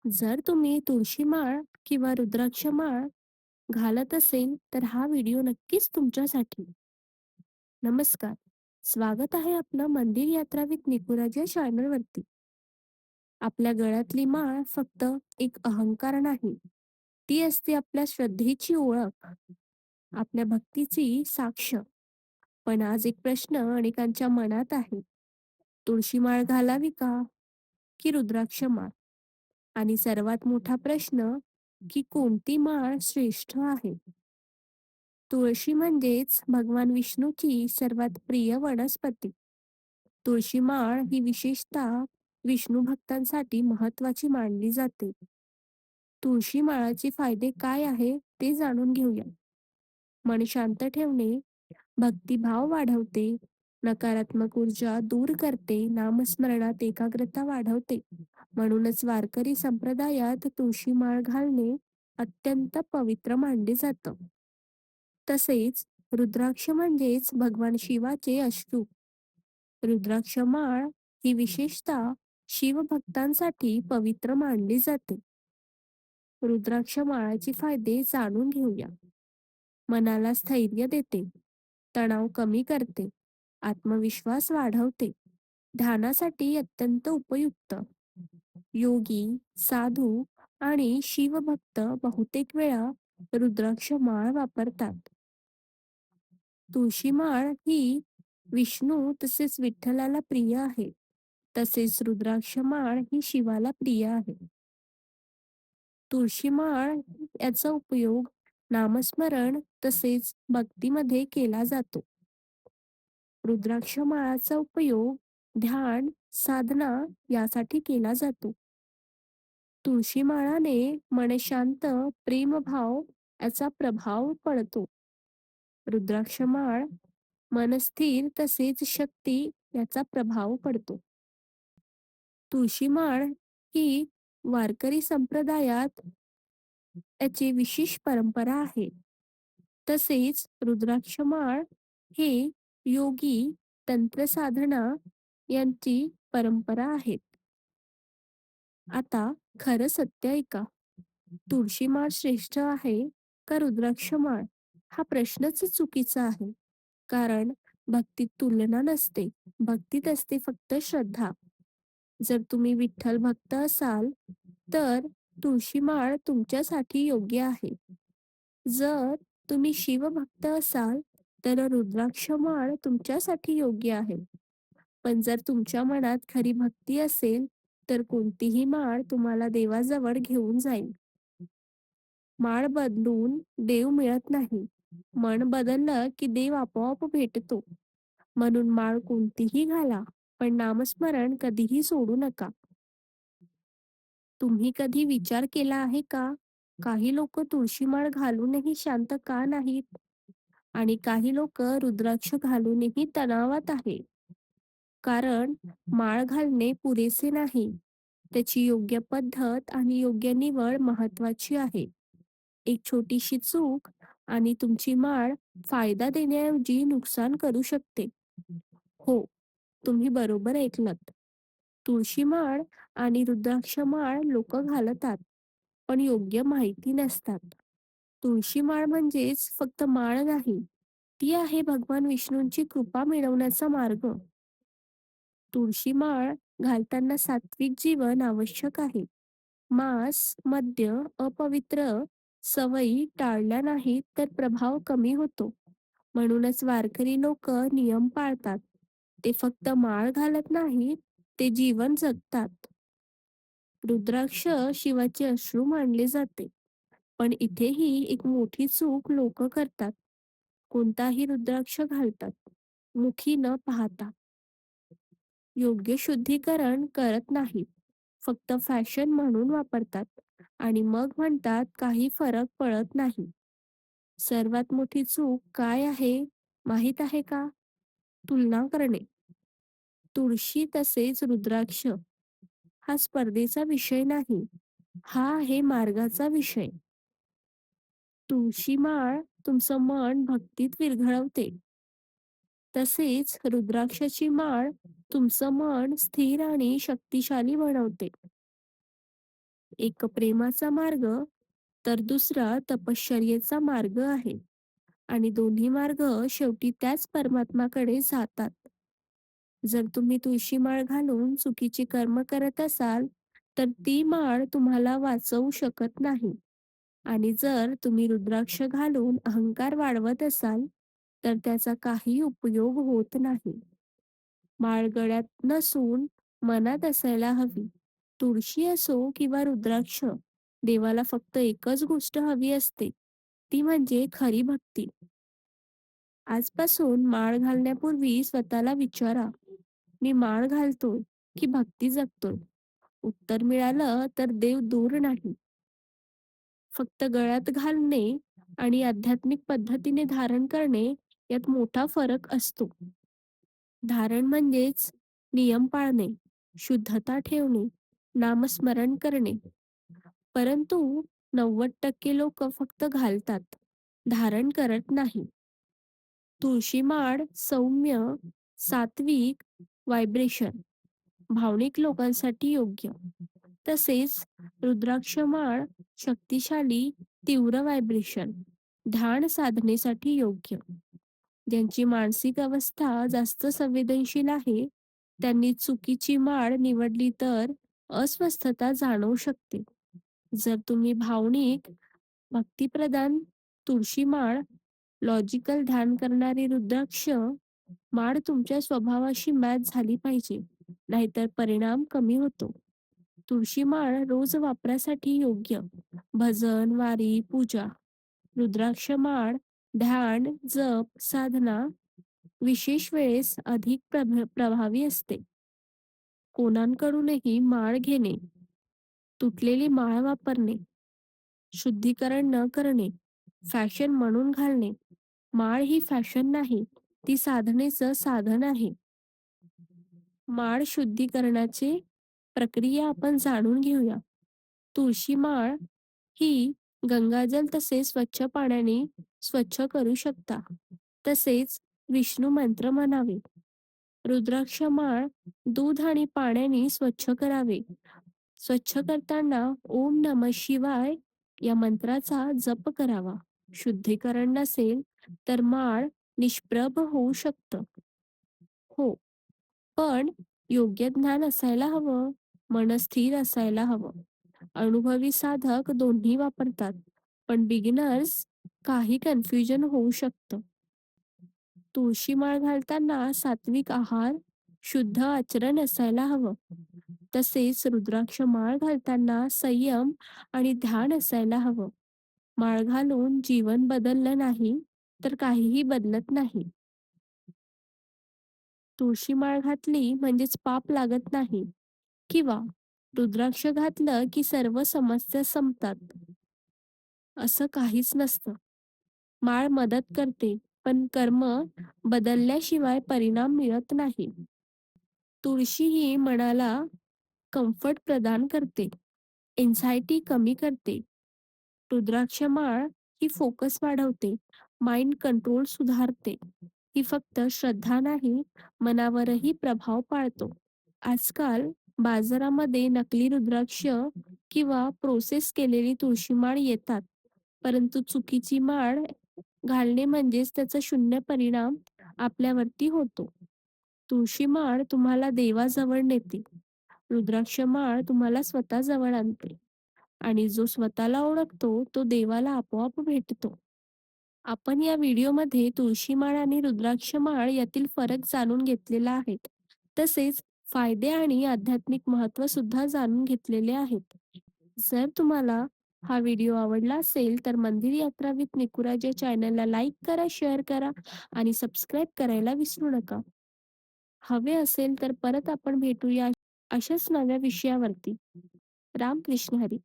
जर तुम्ही तुळशी माळ किंवा रुद्राक्ष माळ घालत असेल तर हा व्हिडिओ नक्कीच तुमच्यासाठी. नमस्कार. स्वागत आहे आपलं मंदिर यात्रा विथ निकुराज या चॅनलवरती. आपल्या गळ्यातली माळ फक्त एक अहंकार नाही, ती असते आपल्या श्रद्धेची ओळख, आपल्या भक्तीची साक्ष. पण आज एक प्रश्न अनेकांच्या मनात आहे: तुळशी माळ घालावी का की रुद्राक्ष माळ? आणि सर्वात मोठा प्रश्न, की कोणती माळ श्रेष्ठ आहे? तुळशी म्हणजेच भगवान विष्णूची सर्वात प्रिय वनस्पती. तुळशी माळ ही विशेषतः विष्णू भक्तांसाठी महत्वाची मानली जाते. तुळशी माळाचे फायदे काय आहे ते जाणून घेऊया. मन शांत ठेवणे, भक्तिभाव वाढवते, नकारात्मक ऊर्जा दूर करते, नामस्मरणात एकाग्रता वाढवते. म्हणूनच वारकरी संप्रदायात तुळशी माळ घालणे अत्यंत पवित्र मानले जातं. तसेच रुद्राक्ष म्हणजेच भगवान शिवाचे अश्रू. रुद्राक्ष माळ ही विशेषतः शिवभक्तांसाठी पवित्र मानली जाते. रुद्राक्ष माळाचे फायदे जाणून घेऊया. मनाला स्थैर्य देते, तणाव कमी करते, आत्मविश्वास वाढवते, ध्यानासाठी अत्यंत उपयुक्त. योगी, साधू आणि शिवभक्त बहुतेक वेळा रुद्राक्ष माळ वापरतात. तुळशी माळ ही विष्णू तसेच विठ्ठलाला प्रिय आहे. तसेच रुद्राक्ष माळ ही शिवाला प्रिय आहे. तुळशी माळ याचा उपयोग नामस्मरण तसेच भक्तीमध्ये केला जातो. रुद्राक्ष माळाचा उपयोग ध्यान, साधना यासाठी केला जातो. तुळशी माळाने मन शांत, प्रेमभाव याचा प्रभाव पडतो. रुद्राक्ष माळ मन स्थिर तसेच शक्ती याचा प्रभाव पडतो. तुळशी माळ ही वारकरी संप्रदायात याची विशेष परंपरा आहे. तसेच रुद्राक्ष माळ हे योगी, तंत्रसाधना यांची परंपरा आहेत. आता खरं सत्य ऐका. तुळशी माळ श्रेष्ठ आहे का रुद्राक्ष माळ? हा प्रश्नच चुकीचा आहे. कारण भक्तीत तुलना नसते. भक्तीत असते फक्त श्रद्धा. जर तुम्ही विठ्ठल भक्त असाल तर तुळशी माळ तुमच्यासाठी योग्य आहे. जर तुम्ही शिवभक्त असाल तर रुद्राक्ष माळ तुमच्यासाठी योग्य आहे. पण जर तुमच्या मनात खरी भक्ती असेल तर कोणतीही माळ तुम्हाला देवाजवळ घेऊन जाईल. माळ बदलून देव मिळत नाही. मन बदललं की देव आपोआप भेटतो. म्हणून माळ कोणतीही घाला, पण नामस्मरण कधीही सोडू नका. तुम्ही कधी विचार केला आहे का? काही लोक तुळशी माळ घालूनही शांत का नाहीत? आणि काही लोक रुद्राक्ष घालूनही तणावात आहे. कारण माळ घालणे पुरेसे नाही. त्याची योग्य पद्धत आणि योग्य निवड महत्वाची आहे. एक छोटीशी चूक आणि तुमची माळ फायदा देण्याऐवजी नुकसान करू शकते. हो, तुम्ही बरोबर ऐकलत. तुळशी माळ आणि रुद्राक्ष माळ लोक घालतात, पण योग्य माहिती नसतात. तुळशी माळ म्हणजेच फक्त माळ नाही, ती आहे भगवान विष्णूंची कृपा मिळवण्याचा मार्ग. तुळशी माळ घालताना सात्विक जीवन आवश्यक आहे. मांस, मद्य, अपवित्र सवयी टाळल्या नाहीत तर प्रभाव कमी होतो. म्हणूनच वारकरी लोक नियम पाळतात. ते फक्त माळ घालत नाहीत, ते जीवन जगतात. रुद्राक्ष शिवाचे अश्रू मानले जाते. पण इथेही एक मोठी चूक लोक करतात. कोणताही रुद्राक्ष घालतात, मुखी न पाहता. योग्य शुद्धीकरण करत नाहीत. फक्त फॅशन म्हणून वापरतात आणि मग म्हणतात काही फरक पडत नाही. सर्वात मोठी चूक काय आहे माहीत आहे का? तुलना करणे. तुळशी तसेच रुद्राक्ष हा स्पर्धेचा विषय नाही, हा आहे मार्गाचा विषय. तुळशी माळ तुमचं मन भक्तीत विरघळवते. तसेच रुद्राक्षाची माळ तुमचं मन स्थिर आणि शक्तिशाली बनवते. एक प्रेमाचा मार्ग तर दुसरा तपश्चर्येचा मार्ग आहे आणि दोन्ही मार्ग शेवटी त्याच परमात्माकडे जातात. जर तुम्ही तुळशी माळ घालून चुकीची कर्म करत असाल, तर ती माळ तुम्हाला वाचवू शकत नाही. आणि जर तुम्ही रुद्राक्ष घालून अहंकार वाढवत असाल, तर त्याचा काही उपयोग होत नाही. माळ गळ्यात नसून मनात असायला हवी. तुळशी असो किंवा रुद्राक्ष, देवाला फक्त एकच गोष्ट हवी असते, ती म्हणजे खरी भक्ती. आजपासून माळ घालण्यापूर्वी स्वतःला विचारा, मी माळ घालतोय की भक्ती जगतोय? उत्तर मिळालं तर देव दूर नाही. फक्त गळ्यात घालणे आणि आध्यात्मिक पद्धतीने धारण करणे यात मोठा फरक असतो. धारण म्हणजेच नियम पाळणे, शुद्धता ठेवणे, नामस्मरण करणे. परंतु 90% लोक फक्त घालतात, धारण करत नाही. तुळशी माळ सौम्य, सात्विक व्हायब्रेशन, भावनिक लोकांसाठी योग्य. तसेच रुद्राक्ष माळ शक्तिशाली, तीव्र व्हायब्रेशन, ध्यान साधनेसाठी योग्य. ज्यांची मानसिक अवस्था जास्त संवेदनशील आहे, त्यांनी चुकीची माळ निवडली तर अस्वस्थता जाणवू शकते. जर तुम्ही भावनिक, भक्तिप्रधान तुळशी माळ, लॉजिकल ध्यान करणारी रुद्राक्ष माळ तुमच्या स्वभावाशी मॅच झाली पाहिजे, नाहीतर परिणाम कमी होतो. तुळशी माळ रोज वापरासाठी योग्य. भजन, वारी, पूजा. रुद्राक्ष माळ ध्यान, जप, साधना, विशेष वेळेस अधिक प्रभावी असते. कोणाकडूनही माळ घेणे, तुटलेली माळ वापरणे, शुद्धीकरण न करणे, फॅशन म्हणून घालणे. माळ ही फॅशन नाही, ती साधनेचं साधन आहे. माळ शुद्धीकरणाची प्रक्रिया आपण जाणून घेऊया. तुळशी माळ ही गंगाजल तसेच स्वच्छ पाण्याने स्वच्छ करू शकता. तसेच विष्णू मंत्र म्हणावे. रुद्राक्ष माळ दूध आणि पाण्याने स्वच्छ करावे. स्वच्छ करताना ओम नमः शिवाय या मंत्राचा जप करावा. शुद्धीकरण नसेल तर माळ निष्प्रभ होऊ शकतं. हो, पण योग्य ज्ञान असायला हवं, मन स्थिर असायला हवं. अनुभवी साधक दोन्ही वापरतात, पण बिगिनर्स काही कन्फ्युजन होऊ शकतं. तुळशी माळ घालताना सात्विक आहार, शुद्ध आचरण असायला हवं. तसेच रुद्राक्ष माळ घालताना संयम आणि ध्यान असायला हवं. माळ घालून जीवन बदललं नाही तर काहीही बदलत नाही. तुळशी माळ घातली म्हणजेच पाप लागत नाही किंवा रुद्राक्ष घातलं की सर्व समस्या संपतात, असं काहीच नसतं. माळ मदत करते, पण कर्म बदलल्याशिवाय परिणाम मिळत नाही. तुळशी ही मनाला कम्फर्ट प्रदान करते, एन्झायटी कमी करते. रुद्राक्ष माळ ही फोकस वाढवते, माइंड कंट्रोल सुधारते. ही फक्त श्रद्धा नाही, मनावरही प्रभाव पाडतो. आजकाल बाजारामध्ये नकली रुद्राक्ष किंवा प्रोसेस केलेली तुळशी माळ येतात, परंतु चुकीची माळ घालणे म्हणजेच त्याचा शून्य परिणाम आपल्यावरती होतो. तुळशी माळ तुम्हाला देवाजवळ नेते, रुद्राक्ष माळ तुम्हाला स्वतः जवळ आणते आणि जो स्वतःला ओळखतो तो देवाला आपोआप भेटतो. आपण या व्हिडिओमध्ये तुळशी माळ आणि रुद्राक्ष माळ यातील फरक जाणून घेतलेला आहे. तसेच फायदे आणि आध्यात्मिक महत्त्व सुद्धा जाणून घेतलेले आहेत. जर तुम्हाला हा व्हिडिओ आवडला असेल तर मंदिर यात्रा विथ निकुराज या चॅनलला लाईक करा, शेअर करा आणि सबस्क्राईब करायला विसरू नका. हवे असेल तर परत आपण भेटूया अशाच नव्या विषयावरती. रामकृष्ण हरी.